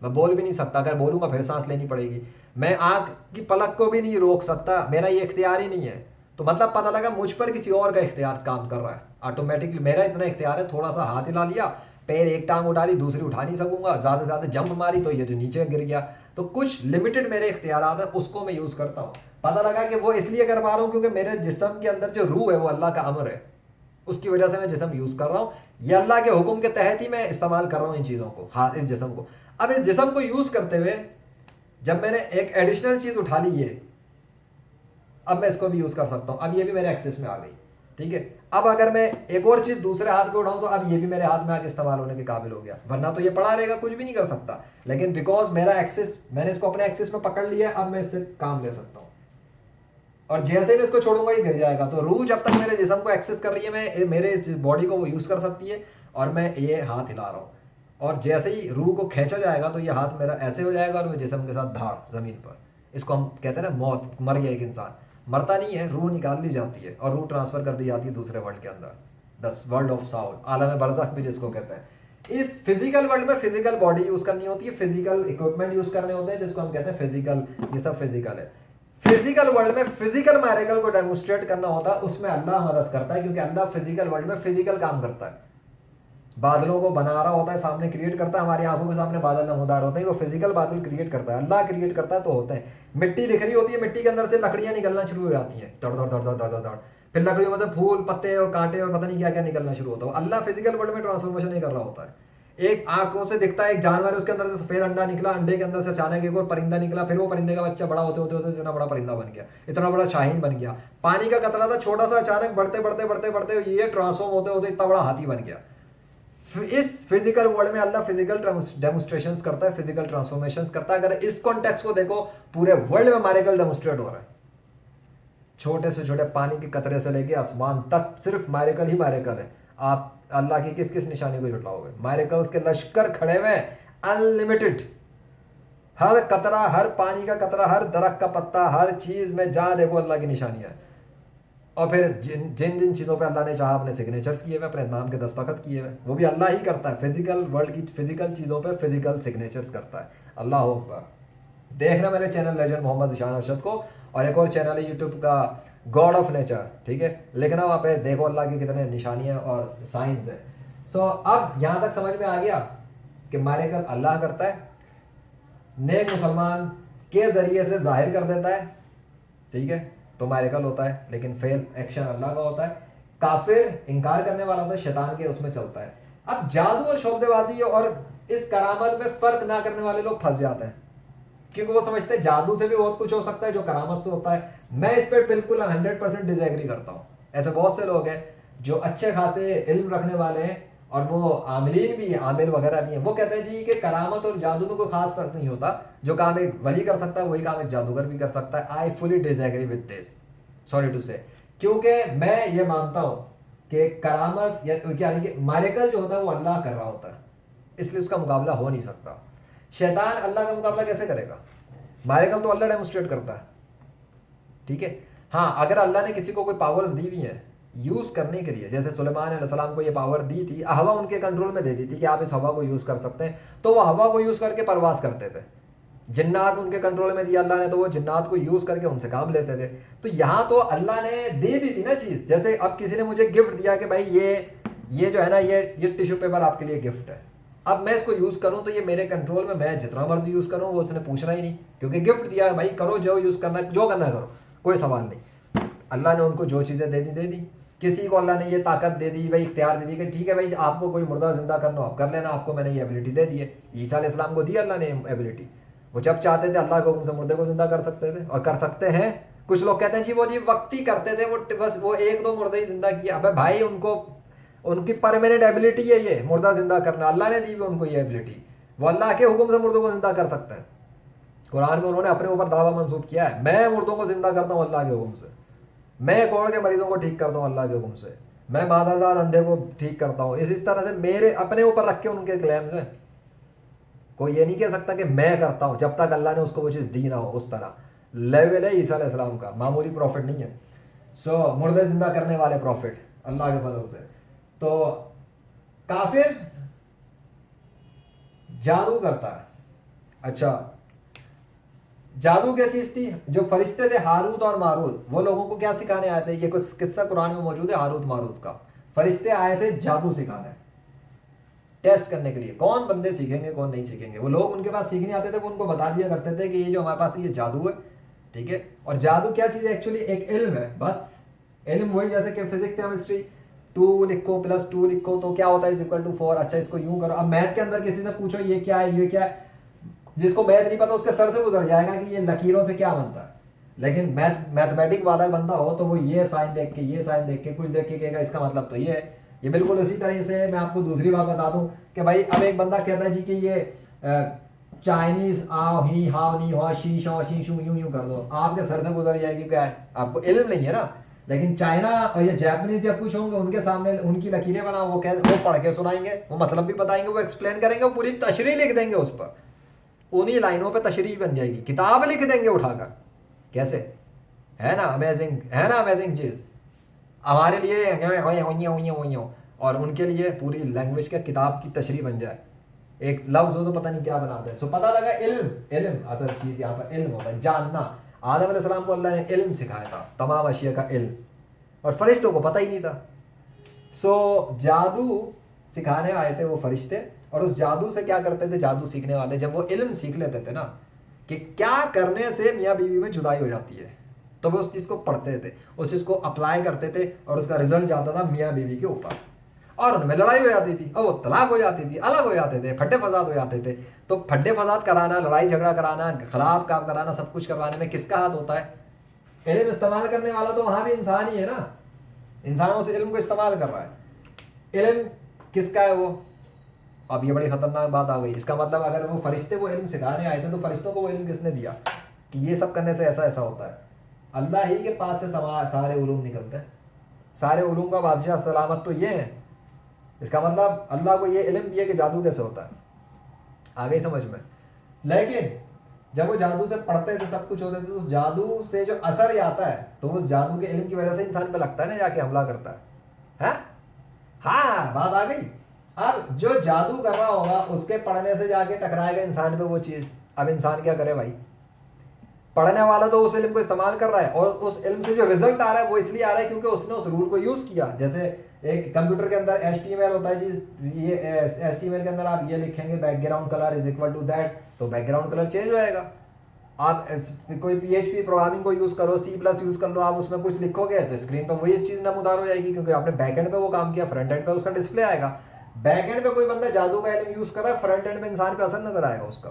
میں بول بھی نہیں سکتا, اگر بولوں گا پھر سانس لینی پڑے گی. میں آنکھ کی پلک کو بھی نہیں روک سکتا, میرا یہ اختیار ہی نہیں ہے. تو مطلب پتہ لگا مجھ پر کسی اور کا اختیار کام کر رہا ہے. آٹومیٹکلی میرا اتنا اختیار ہے, تھوڑا سا ہاتھ ہلا لیا, پیر ایک ٹانگ اٹھا لی, دوسری اٹھا نہیں سکوں گا, زیادہ سے زیادہ جمپ ماری تو یہ جو نیچے گر گیا. تو کچھ لمیٹڈ میرے اختیارات ہیں, اس کو میں یوز کرتا ہوں. پتہ لگا کہ وہ اس لیے کر پا رہا ہوں کیونکہ میرے جسم کے اندر جو روح ہے وہ اللہ کا امر ہے, اس کی وجہ سے میں جسم یوز کر رہا ہوں. یہ اللہ کے حکم کے تحت ہی میں استعمال کر رہا ہوں ان چیزوں کو, ہاں اس جسم کو. اب اس جسم کو یوز کرتے ہوئے جب میں نے ایک ایڈیشنل چیز اٹھا لی ہے, اب میں اس کو بھی یوز کر سکتا ہوں. اب یہ بھی میرے ایکسس میں آ گئی. ٹھیک ہے, اب اگر میں ایک اور چیز دوسرے ہاتھ پہ اٹھاؤں تو اب یہ بھی میرے ہاتھ میں آ کے استعمال ہونے کے قابل ہو گیا, ورنہ تو یہ پڑا رہے گا, کچھ بھی نہیں کر سکتا. لیکن بیکاز میرا ایکسس, میں نے اس کو اپنے ایکسس میں پکڑ لیا ہے, اب میں اس سے کام لے سکتا ہوں. اور جیسے میں اس کو چھوڑوں گا یہ گر جائے گا. تو روح جب تک میرے جسم کو ایکسس کر رہی ہے, میں میرے باڈی کو وہ یوز کر سکتی ہے, اور میں یہ ہاتھ ہلا رہا ہوں. اور جیسے ہی روح کو کھینچا جائے گا تو یہ ہاتھ میرا ایسے ہو جائے گا اور میں جسم کے ساتھ دھاڑ زمین پر. اس کو ہم کہتے ہیں نا موت, مر گیا ایک انسان. مرتا نہیں ہے, روح نکال لی جاتی ہے اور روح ٹرانسفر کر دی جاتی ہے دوسرے ورلڈ کے اندر, دس ورلڈ آف ساؤل, عالم برزخ بھی جس کو کہتے ہیں. اس فزیکل ورلڈ میں فزیکل باڈی یوز کرنی ہوتی ہے, فزیکل اکوپمنٹ یوز کرنے ہوتے ہیں جس کو ہم کہتے ہیں فزیکل. یہ سب فزیکل ہے. فزیکل ورلڈ میں فزیکل میریکل کو ڈیمونسٹریٹ کرنا ہوتا ہے, اس میں اللہ مدد کرتا ہے, کیونکہ اللہ فزیکل ورلڈ میں فزیکل کام کرتا ہے. بادلوں کو بنا رہا ہوتا ہے, سامنے کریٹ کرتا ہے, ہماری آنکھوں کے سامنے بادل نمودار ہوتے ہیں, وہ فزیکل بادل کریٹ کرتا ہے, اللہ کریٹ کرتا ہے تو ہوتے ہیں. مٹی دکھ رہی ہوتی ہے, مٹی کے اندر سے لکڑیاں نکلنا شروع ہو جاتی ہیں, دڑ دڑ دڑ دڑ دڑ دڑ, پھر لکڑیوں میں سے پھول پتے اور کانٹے اور پتہ نہیں کیا کیا نکلنا شروع ہوتا ہے. اللہ فزیکل ورلڈ میں ٹرانسفارمیشن نہیں کر رہا ہوتا ہے. ایک آنکھوں سے دکھتا ہے ایک جانور ہے, اس کے اندر سے سفید انڈا نکلا, انڈے کے اندر سے اچانک ایک اور پرندہ نکلا, پھر وہ پرندے کا بچہ بڑا ہوتے ہوتے ہوتے اتنا بڑا پرندہ بن گیا, اتنا بڑا شاہین بن گیا. پانی کا قطرہ تھا چھوٹا سا, اچانک بڑھتے بڑھتے بڑھتے بڑھتے یہ ٹرانسفارم ہوتے ہوتے اتنا بڑا ہاتھی بن گیا. اس فزیکل ورلڈ میں اللہ فزیکل ڈیمونسٹریشنز کرتا ہے, فزیکل ٹرانسفارمیشنز کرتا ہے. اگر اس کانٹیکس کو دیکھو, پورے ورلڈ میں میریکل ڈیمونسٹریٹ ہو رہا ہے. چھوٹے سے چھوٹے پانی کے قطرے سے لے کے آسمان تک صرف میریکل ہی میریکل ہے. آپ اللہ کی کس کس نشانی کو جھٹلاؤ گے؟ میریکلز کے لشکر کھڑے ہوئے ہیں, انلمیٹڈ. ہر قطرہ, ہر پانی کا قطرہ, ہر درخت کا پتا, ہر چیز میں جہاں دیکھو اللہ کی نشانیاں ہیں. اور پھر جن جن چیزوں پہ اللہ نے چاہا اپنے سگنیچرز کیے ہوئے, اپنے نام کے دستخط کیے ہوئے, وہ بھی اللہ ہی کرتا ہے. فزیکل ورلڈ کی فزیکل چیزوں پہ فزیکل سگنیچرز کرتا ہے. اللہ اکبر. دیکھنا میرے چینل لیجنڈ محمد ذیشان ارشد کو, اور ایک اور چینل ہے یوٹیوب کا گاڈ آف نیچر. ٹھیک ہے, لکھنا وہاں پہ, دیکھو اللہ کی کتنے نشانیاں اور سائنس ہے. سو اب یہاں تک سمجھ میں آ گیا کہ میریکل اللہ کرتا ہے, نیک مسلمان کے ذریعے سے ظاہر کر دیتا ہے. ٹھیک ہے, تو میریکل ہوتا ہے, لیکن فیل ایکشن اللہ کا ہوتا ہے. کافر انکار کرنے والا ہوتا ہے, شیطان کے اس میں چلتا ہے. اب جادو اور شعبدے بازی اور اس کرامت میں فرق نہ کرنے والے لوگ پھنس جاتے ہیں. کیونکہ وہ سمجھتے ہیں جادو سے بھی بہت کچھ ہو سکتا ہے جو کرامت سے ہوتا ہے. میں اس پہ بالکل 100% ڈس ایگری کرتا ہوں. ایسے بہت سے لوگ ہیں جو اچھے خاصے علم رکھنے والے ہیں اور وہ عاملین بھی ہیں, عامل وغیرہ بھی ہیں, وہ کہتے ہیں جی کہ کرامت اور جادو میں کوئی خاص فرق نہیں ہوتا, جو کام ایک ولی کر سکتا ہے وہی کام ایک جادوگر بھی کر سکتا ہے. آئی فلی ڈس ایگری وتھ دس, سوری ٹو سے. کیونکہ میں یہ مانتا ہوں کہ کرامت یعنی کہ میریکل جو ہوتا ہے وہ اللہ کر رہا ہوتا ہے, اس لیے اس کا مقابلہ ہو نہیں سکتا. شیطان اللہ کا مقابلہ کیسے کرے گا؟ میریکل تو اللہ ڈیمونسٹریٹ کرتا ہے, ٹھیک ہے. ہاں اگر اللہ نے کسی کو کوئی پاورز دی ہوئی ہیں یوز کرنے کے لیے, جیسے سلیمان علیہ السلام کو یہ پاور دی تھی, ہوا ان کے کنٹرول میں دے دی تھی کہ آپ اس ہوا کو یوز کر سکتے ہیں, تو وہ ہوا کو یوز کر کے پرواز کرتے تھے. جنات ان کے کنٹرول میں دیا اللہ نے, تو وہ جنات کو یوز کر کے ان سے کام لیتے تھے. تو یہاں تو اللہ نے دے دی تھی نا چیز. جیسے اب کسی نے مجھے گفٹ دیا کہ بھائی یہ جو ہے نا یہ ٹیشو پیپر آپ کے لیے گفٹ ہے, اب میں اس کو یوز کروں تو یہ میرے کنٹرول میں, میں جتنا مرضی یوز کروں وہ اس نے پوچھنا ہی نہیں, کیونکہ گفٹ دیا ہے بھائی کرو جو یوز کرنا جو کرنا کرو, کوئی سوال نہیں. اللہ نے ان کو جو چیزیں دے دی. کسی کو اللہ نے یہ طاقت دے دی, بھائی اختیار دے دی کہ ٹھیک ہے بھائی آپ کو کوئی مردہ زندہ کرنا آپ کر لینا, آپ کو میں نے یہ ایبلٹی دے دی ہے. عیسیٰ علیہ السلام کو دی اللہ نے ایبلٹی, وہ جب چاہتے تھے اللہ کے حکم سے مردے کو زندہ کر سکتے تھے اور کر سکتے ہیں. کچھ لوگ کہتے ہیں جی وہ وقتی کرتے تھے, وہ بس وہ ایک دو مردے ہی زندہ کیا. ابے بھائی ان کی پرماننٹ ایبلٹی ہے یہ مردہ زندہ کرنا, اللہ نے دی ہوئی ان کو یہ ایبلٹی, وہ اللہ کے حکم سے مردوں کو زندہ کر سکتے ہیں. قرآن میں انہوں نے اپنے اوپر دعویٰ منسوب کیا ہے, میں مردوں کو زندہ کرتا ہوں اللہ کے حکم سے, میں کوڑ کے مریضوں کو ٹھیک کرتا ہوں اللہ کے حکم سے, میں مادرزاد اندھے کو ٹھیک کرتا ہوں. اس طرح سے میرے اپنے اوپر رکھ کے ان کے کلیمز ہیں. کوئی یہ نہیں کہہ سکتا کہ میں کرتا ہوں جب تک اللہ نے اس کو وہ چیز دی نہ ہو. اس طرح لیول ہے عیسیٰ علیہ السلام کا, معمولی پروفٹ نہیں ہے. سو مردے زندہ کرنے والے پروفٹ اللہ کے فضل سے. تو کافر جادو کرتا ہے. اچھا جادو کیا چیز تھی؟ جو فرشتے تھے ہاروت اور ماروت, وہ لوگوں کو کیا سکھانے آئے تھے؟ یہ کچھ قصہ قرآن میں موجود ہے ہاروت ماروت کا. فرشتے آئے تھے جادو سکھانے, ٹیسٹ کرنے کے لیے کون بندے سیکھیں گے کون نہیں سیکھیں گے. وہ لوگ ان کے پاس سیکھنے آتے تھے, وہ ان کو بتا دیا کرتے تھے کہ یہ جو ہمارے پاس یہ جادو ہے, ٹھیک ہے. اور جادو کیا چیز ہے؟ ایکچولی ایک علم ہے, بس علم وہی جیسے کہ فزکس کیمسٹری 2 لکھو + 2 لکھو تو کیا ہوتا ہے = 4. اچھا اس کو یوں کرو. اب میتھ کے اندر کسی سے پوچھو یہ کیا ہے یہ کیا ہے, جس کو میتھ نہیں پتا اس کے سر سے گزر جائے گا کہ یہ لکیروں سے کیا بنتا ہے. لیکن میتھمیٹک والا بندہ ہو تو وہ یہ سائن دیکھ کے یہ سائن دیکھ کے کچھ دیکھ کے کہے گا اس کا مطلب تو یہ ہے. یہ بالکل اسی طرح سے میں آپ کو دوسری بات بتا دوں کہ بھائی اب ایک بندہ کہتا ہے جی کہ یہ چائنیز آؤ ہی ہاؤ نی ہو شی شو شی شو یوں کر دو, آپ کے سر سے گزر جائے گی. کیا ہے آپ کو علم نہیں ہے نا. لیکن چائنا اور یہ جاپنیز یا کچھ ہوں گے ان کے سامنے ان کی لکیریں بناؤ, وہ پڑھ کے سنائیں گے, وہ مطلب بھی بتائیں گے, وہ ایکسپلین کریں گے, وہ پوری تشریح لکھ دیں گے اس پر, انہی لائنوں پہ تشریح بن جائے گی, کتاب لکھ دیں گے اٹھا کر. کیسے ہے نا امیزنگ, ہے نا امیزنگ چیز. ہمارے لیے اور ان کے لیے پوری لینگویج کے کتاب کی تشریح بن جائے. ایک لفظ ہو تو پتہ نہیں کیا بناتے ہیں. سو پتہ لگا علم اصل چیز یہاں پر علم ہوتا ہے, جاننا. آدم علیہ السلام کو اللہ نے علم سکھایا تھا, تمام اشیاء کا علم, اور فرشتوں کو پتہ ہی نہیں تھا. سو جادو سکھانے آئے تھے وہ فرشتے, اور اس جادو سے کیا کرتے تھے جادو سیکھنے والے؟ جب وہ علم سیکھ لیتے تھے نا کہ کیا کرنے سے میاں بیوی میں جدائی ہو جاتی ہے, تو وہ اس چیز کو پڑھتے تھے, اس چیز کو اپلائی کرتے تھے, اور اس کا رزلٹ جاتا تھا میاں بیوی کے اوپر, اور ان میں لڑائی ہو جاتی تھی, اور وہ طلاق ہو جاتی تھی, الگ ہو جاتے تھے, پھڈے فساد ہو جاتے تھے. تو پھڈے فساد کرانا, لڑائی جھگڑا کرانا, خراب کام کرانا, سب کچھ کروانے میں کس کا ہاتھ ہوتا ہے؟ علم استعمال کرنے والا تو وہاں بھی انسان ہی ہے نا, انسان اس علم کو استعمال کر رہا ہے. علم کس کا ہے وہ؟ اب یہ بڑی خطرناک بات آ گئی. اس کا مطلب اگر وہ فرشتے وہ علم سکھانے آئے تھے تو فرشتوں کو وہ علم کس نے دیا کہ یہ سب کرنے سے ایسا ایسا ہوتا ہے؟ اللہ ہی کے پاس سے سارے علوم نکلتے ہیں. سارے علوم کا بادشاہ سلامت تو یہ ہے. اس کا مطلب اللہ کو یہ علم دیا کہ جادو کیسے ہوتا ہے. آ گئی سمجھ میں؟ لیکن جب وہ جادو سے پڑھتے تھے سب کچھ ہوتے تھے, تو اس جادو سے جو اثر ہی آتا ہے تو اس جادو کے علم کی وجہ سے انسان پہ لگتا ہے نا, جا کے حملہ کرتا ہے. ہاں بات آ گئی. اب جو جادو کر رہا ہوگا اس کے پڑھنے سے جا کے ٹکرائے گا انسان پہ وہ چیز. اب انسان کیا کرے بھائی؟ پڑھنے والا تو اس علم کو استعمال کر رہا ہے, اور اس علم سے جو رزلٹ آ رہا ہے وہ اس لیے آ رہا ہے کیونکہ اس نے اس رول کو یوز کیا. جیسے ایک کمپیوٹر کے اندر HTML ہوتا ہے جی, یہ HTML کے اندر آپ یہ لکھیں گے بیک گراؤنڈ کلر = دیٹ, تو بیک گراؤنڈ کلر چینج ہو جائے گا. آپ کوئی PHP پروگرامنگ کو یوز کرو, C+ یوز کر لو, آپ اس میں کچھ لکھو گے تو اسکرین پہ وہی چیز نمودار ہو جائے گی, کیونکہ آپ نے بیک اینڈ پہ وہ کام کیا, فرنٹ اینڈ پہ اس کا ڈسپلے آئے گا. بیک اینڈ پہ کوئی بندہ جادو کا علم یوز کر رہا ہے, فرنٹ اینڈ پہ انسان پہ اثر نظر آئے گا اس کا.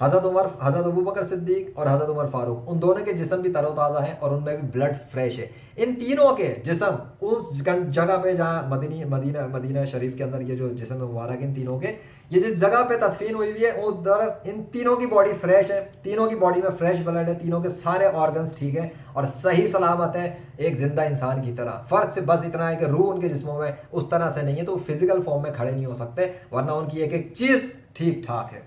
حضرت ابوبکر صدیق اور حضرت عمر فاروق، ان دونوں کے جسم بھی تر و تازہ ہیں اور ان میں بھی بلڈ فریش ہے. ان تینوں کے جسم اس جگہ پہ جہاں مدینہ شریف کے اندر یہ جو جسم مبارک ان تینوں کے، یہ جس جگہ پہ تدفین ہوئی ہوئی ہے ادھر ان تینوں کی باڈی فریش ہے، تینوں کی باڈی میں فریش بلڈ ہے، تینوں کے سارے آرگنز ٹھیک ہیں اور صحیح سلامت ہیں ایک زندہ انسان کی طرح. فرق سے بس اتنا ہے کہ روح ان کے جسموں میں اس طرح سے نہیں ہے، تو وہ فزیکل فارم میں کھڑے نہیں ہو سکتے، ورنہ ان کی ایک ایک چیز ٹھیک ٹھاک ہے.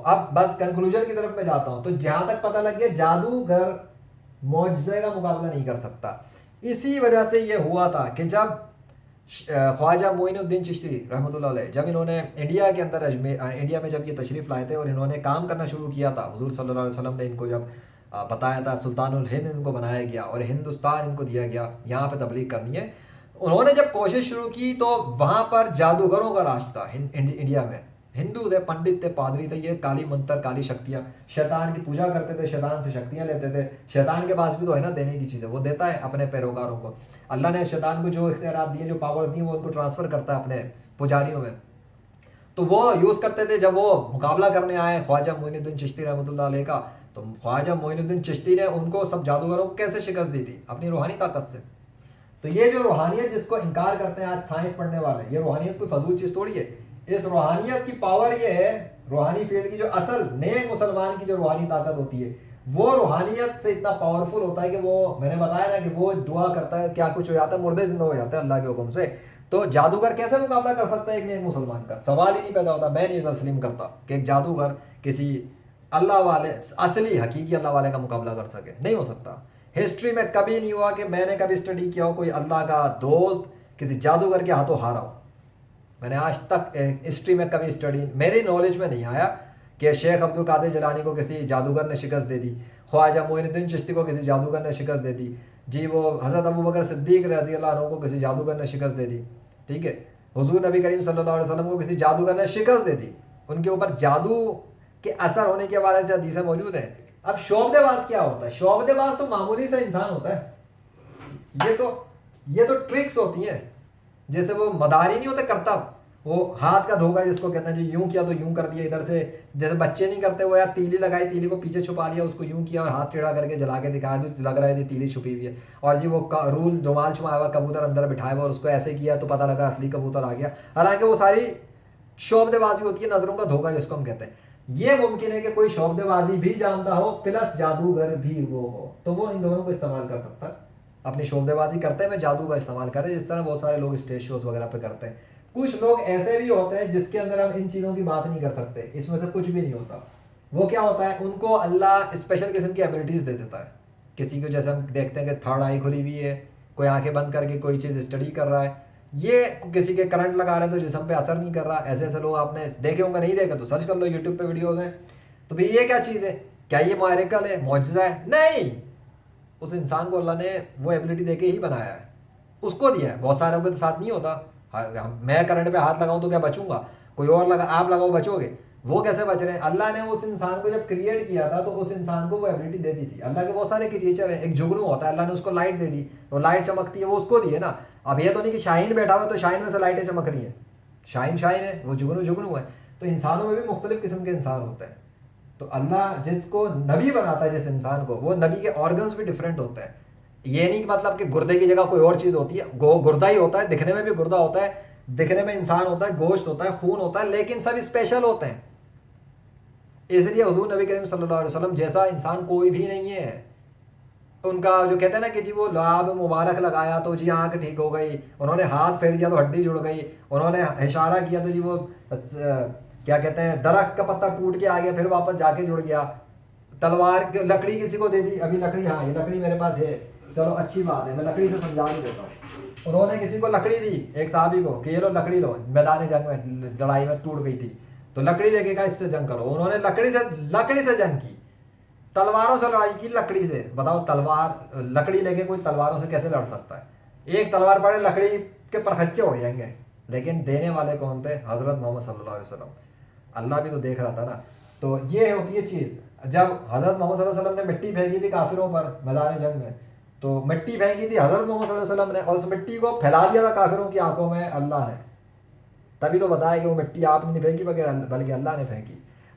اب بس کنکلوژن کی طرف میں جاتا ہوں. تو جہاں تک پتہ لگ گیا جادوگر معجزے کا مقابلہ نہیں کر سکتا. اسی وجہ سے یہ ہوا تھا کہ جب خواجہ معین الدین چشتی رحمۃ اللہ علیہ جب انہوں نے انڈیا کے اندر انڈیا میں جب یہ تشریف لائے تھے اور انہوں نے کام کرنا شروع کیا تھا، حضور صلی اللہ علیہ وسلم نے ان کو جب بتایا تھا، سلطان الہند ان کو بنایا گیا اور ہندوستان ان کو دیا گیا یہاں پہ تبلیغ کرنی ہے. انہوں نے جب کوشش شروع کی تو وہاں پر جادوگروں کا راج تھا. انڈیا میں ہندو تھے، پنڈت تھے، پادری تھے، یہ کالی منتر کالی شکتیاں، شیطان کی پوجا کرتے تھے، شیطان سے شکتیاں لیتے تھے. شیطان کے پاس بھی تو ہے نا دینے کی چیزیں، وہ دیتا ہے اپنے پیروکاروں کو. اللہ نے شیطان کو جو اختیارات دیے، جو پاورز دی، وہ ان کو ٹرانسفر کرتا ہے اپنے پجاریوں میں. تو وہ یوز کرتے تھے. جب وہ مقابلہ کرنے آئے خواجہ معین الدین چشتی رحمۃ اللہ علیہ کا، تو خواجہ معین الدین چشتی نے ان کو سب جادوگروں کو کیسے شکست دی تھی؟ اپنی روحانی طاقت سے. تو یہ جو روحانیت جس کو انکار کرتے ہیں آج سائنس پڑھنے والے، یہ روحانیت کوئی فضول چیز تھوڑی ہے. اس روحانیت کی پاور یہ ہے، روحانی فیلڈ کی جو اصل نیک مسلمان کی جو روحانی طاقت ہوتی ہے، وہ روحانیت سے اتنا پاورفل ہوتا ہے کہ وہ میں نے بتایا نا کہ وہ دعا کرتا ہے، کیا کچھ ہو جاتا ہے، مردے زندہ ہو جاتے ہیں اللہ کے حکم سے. تو جادوگر کیسے مقابلہ کر سکتا ہے ایک نیک مسلمان کا؟ سوال ہی نہیں پیدا ہوتا. میں نہیں تسلیم کرتا کہ ایک جادوگر کسی اللہ والے اصلی حقیقی اللہ والے کا مقابلہ کر سکے. نہیں ہو سکتا. ہسٹری میں کبھی نہیں ہوا کہ میں نے کبھی اسٹڈی کیا ہو کوئی اللہ کا دوست کسی جادوگر کے ہاتھوں ہارا ہو. میں نے آج تک ہسٹری میں کبھی اسٹڈی میری نالج میں نہیں آیا کہ شیخ عبد القادر جیلانی کو کسی جادوگر نے شکست دے دی، خواجہ معین الدین چشتی کو کسی جادوگر نے شکست دے دی، جی وہ حضرت ابوبکر صدیق رضی اللہ عنہ کو کسی جادوگر نے شکست دے دی. ٹھیک ہے، حضور نبی کریم صلی اللہ علیہ وسلم کو کسی جادوگر نے شکست دے دی. ان کے اوپر جادو کے اثر ہونے کے حوالے سے حدیثیں موجود ہیں. اب شعبدے باز کیا ہوتا ہے؟ شعبدے باز تو معمولی سا انسان ہوتا ہے. یہ تو ٹرکس ہوتی ہیں. جیسے وہ مداری نہیں ہوتے کرتا، وہ ہاتھ کا دھوکا جس کو کہتے ہیں، جو یوں کیا تو یوں کر دیا ادھر سے. جیسے بچے نہیں کرتے، وہ یا تیلی لگائی، تیلی کو پیچھے چھپا لیا، اس کو یوں کیا اور ہاتھ ٹیڑھا کر کے جلا کے دکھایا تو لگ رہا ہے تیلی چھپی ہوئی ہے. اور جی وہ رول رومال چھپایا ہوا کبوتر اندر بٹھایا ہوا اور اس کو ایسے کیا تو پتہ لگا اصلی کبوتر آ گیا. حالانکہ وہ ساری شعبدے بازی ہوتی ہے، نظروں کا دھوکا جس کو ہم کہتے ہیں. یہ ممکن ہے کہ کوئی شعبدے بازی بھی جانتا ہو پلس جادوگر بھی وہ ہو، تو وہ ان دونوں کو استعمال کر سکتا ہے. اپنی شعبدے بازی کرتے ہیں، میں جادو کا استعمال کر رہے، جس طرح بہت سارے لوگ اسٹیج شوز وغیرہ پہ کرتے ہیں. کچھ لوگ ایسے بھی ہوتے ہیں جس کے اندر ہم ان چیزوں کی بات نہیں کر سکتے، اس میں سے کچھ بھی نہیں ہوتا. وہ کیا ہوتا ہے، ان کو اللہ اسپیشل قسم کی ایبلٹیز دے دیتا ہے. کسی کو جیسے ہم دیکھتے ہیں کہ تھرڈ آئی کھلی ہوئی ہے، کوئی آنکھیں بند کر کے کوئی چیز اسٹڈی کر رہا ہے، یہ کسی کے کرنٹ لگا رہے ہیں تو جسم پہ اثر نہیں کر رہا. ایسے ایسے لوگ آپ نے دیکھے ہوں گے، نہیں دیکھے تو سرچ کر لو، یوٹیوب پہ ویڈیوز ہیں. تو بھئی یہ کیا چیز ہے؟ کیا یہ میریکل ہے، معجزہ ہے؟ نہیں، اس انسان کو اللہ نے وہ ایبلٹی دے کے ہی بنایا ہے، اس کو دیا ہے. بہت سارے لوگوں کے ساتھ نہیں ہوتا. میں کرنٹ پہ ہاتھ لگاؤں تو کیا بچوں گا؟ کوئی اور آپ لگاؤ بچو گے؟ وہ کیسے بچ رہے ہیں؟ اللہ نے اس انسان کو جب کریٹ کیا تھا تو اس انسان کو وہ ایبلٹی دے دی تھی. اللہ کے بہت سارے کریچر ہیں. ایک جگنو ہوتا ہے، اللہ نے اس کو لائٹ دے دی، وہ لائٹ چمکتی ہے، وہ اس کو دی ہے نا. اب یہ تو نہیں کہ شاہین بیٹھا ہوا ہے تو شاہین میں سے لائٹیں چمک رہی ہیں. شاہین ہے، وہ جگنو ہے. تو انسانوں میں بھی مختلف قسم کے انسان ہوتے ہیں. تو اللہ جس کو نبی بناتا ہے، جس انسان کو، وہ نبی کے آرگنز بھی ڈفرینٹ ہوتے ہیں. یہ نہیں کہ مطلب کہ گردے کی جگہ کوئی اور چیز ہوتی ہے. گردہ ہی ہوتا ہے، دکھنے میں بھی گردہ ہوتا ہے، دکھنے میں انسان ہوتا ہے، گوشت ہوتا ہے، خون ہوتا ہے، لیکن سب اسپیشل ہوتے ہیں. اس لیے حضور نبی کریم صلی اللہ علیہ وسلم جیسا انسان کوئی بھی نہیں ہے. ان کا جو کہتے ہیں نا کہ جی وہ لعاب مبارک لگایا تو جی آنکھ ٹھیک ہو گئی، انہوں نے ہاتھ پھیر دیا تو ہڈی جڑ گئی، انہوں نے اشارہ کیا تو جی وہ کیا کہتے ہیں درخت کا پتا ٹوٹ کے آ گیا پھر واپس جا کے جڑ گیا. تلوار لکڑی کسی کو دے دی، ابھی لکڑی، ہاں یہ لکڑی میرے پاس ہے، چلو اچھی بات ہے، میں لکڑی سے سمجھا بھی دیتا ہوں. انہوں نے کسی کو لکڑی دی، ایک صحابی کو، کہ یہ لو لکڑی لو، میدان جنگ میں لڑائی میں ٹوٹ گئی تھی تو لکڑی دے کے کہا اس سے جنگ کرو. انہوں نے لکڑی سے جنگ کی، تلواروں سے لڑائی کی لکڑی سے. بتاؤ تلوار لکڑی لے کے کوئی تلواروں سے کیسے لڑ سکتا ہے؟ ایک تلوار پڑے لکڑی کے پرخچے اڑ جائیں گے. لیکن دینے والے کون تھے؟ حضرت محمد صلی اللہ علیہ وسلم. اللہ بھی تو دیکھ رہا تھا نا. تو یہ ہوتی ہے چیز. جب حضرت محمد صلی اللہ علیہ وسلم نے مٹی پھینکی تھی کافروں پر میدان جنگ میں، تو مٹی پھینکی تھی حضرت محمد صلی اللہ علیہ وسلم نے، اور اس مٹی کو پھیلا دیا تھا کافروں کی آنکھوں میں اللہ نے. تبھی تو بتایا کہ وہ مٹی آپ نے نہیں پھینکی بلکہ اللہ نے پھینکی.